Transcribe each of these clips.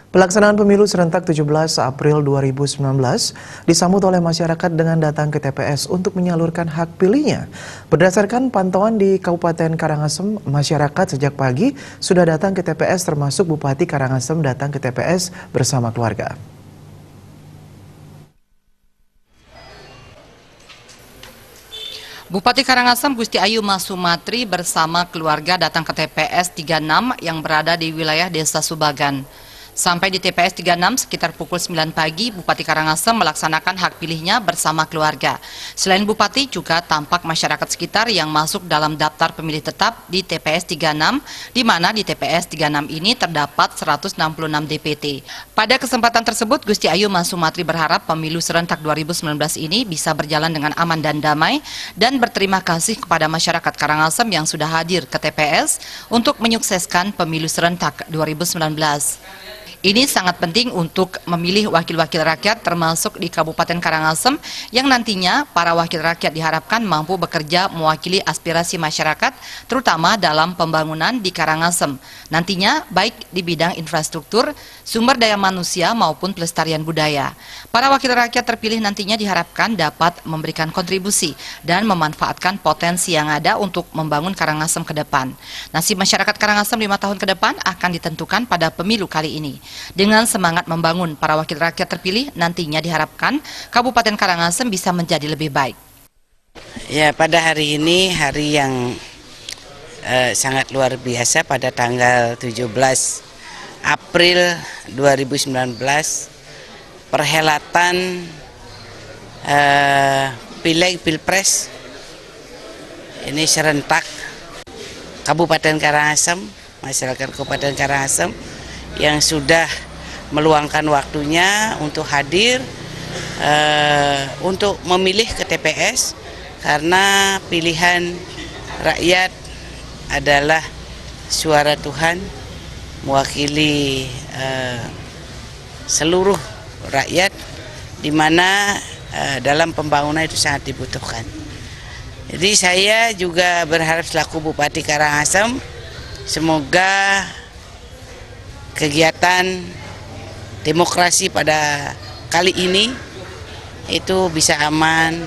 Pelaksanaan pemilu serentak 17 April 2019 disambut oleh masyarakat dengan datang ke TPS untuk menyalurkan hak pilihnya. Berdasarkan pantauan di Kabupaten Karangasem, masyarakat sejak pagi sudah datang ke TPS termasuk Bupati Karangasem datang ke TPS bersama keluarga. Bupati Karangasem Gusti Ayu Mas Sumatri bersama keluarga datang ke TPS 36 yang berada di wilayah Desa Subagan. Sampai di TPS 36 sekitar pukul 9 pagi, Bupati Karangasem melaksanakan hak pilihnya bersama keluarga. Selain Bupati, juga tampak masyarakat sekitar yang masuk dalam daftar pemilih tetap di TPS 36, di mana di TPS 36 ini terdapat 166 DPT. Pada kesempatan tersebut, Gusti Ayu Mas Sumatri berharap pemilu serentak 2019 ini bisa berjalan dengan aman dan damai, dan berterima kasih kepada masyarakat Karangasem yang sudah hadir ke TPS untuk menyukseskan pemilu serentak 2019. Ini sangat penting untuk memilih wakil-wakil rakyat termasuk di Kabupaten Karangasem yang nantinya para wakil rakyat diharapkan mampu bekerja mewakili aspirasi masyarakat terutama dalam pembangunan di Karangasem. Nantinya baik di bidang infrastruktur, sumber daya manusia maupun pelestarian budaya. Para wakil rakyat terpilih nantinya diharapkan dapat memberikan kontribusi dan memanfaatkan potensi yang ada untuk membangun Karangasem ke depan. Nasib masyarakat Karangasem 5 tahun ke depan akan ditentukan pada pemilu kali ini. Dengan semangat membangun para wakil rakyat terpilih, nantinya diharapkan Kabupaten Karangasem bisa menjadi lebih baik. Ya, pada hari ini hari yang sangat luar biasa pada tanggal 17 April 2019, perhelatan Pileg Pilpres ini serentak Kabupaten Karangasem, masyarakat Kabupaten Karangasem yang sudah meluangkan waktunya untuk hadir untuk memilih ke TPS karena pilihan rakyat adalah suara Tuhan mewakili seluruh rakyat, di mana dalam pembangunan itu sangat dibutuhkan. Jadi saya juga berharap selaku Bupati Karangasem semoga kegiatan demokrasi pada kali ini itu bisa aman,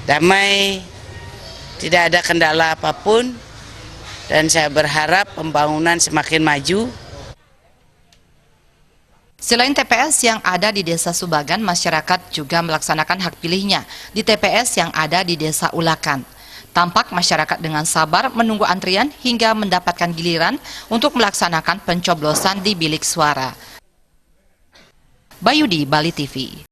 damai, tidak ada kendala apapun, dan saya berharap pembangunan semakin maju. Selain TPS yang ada di Desa Subagan, masyarakat juga melaksanakan hak pilihnya di TPS yang ada di Desa Ulakan. Tampak masyarakat dengan sabar menunggu antrian hingga mendapatkan giliran untuk melaksanakan pencoblosan di bilik suara. Bayudi, Bali TV.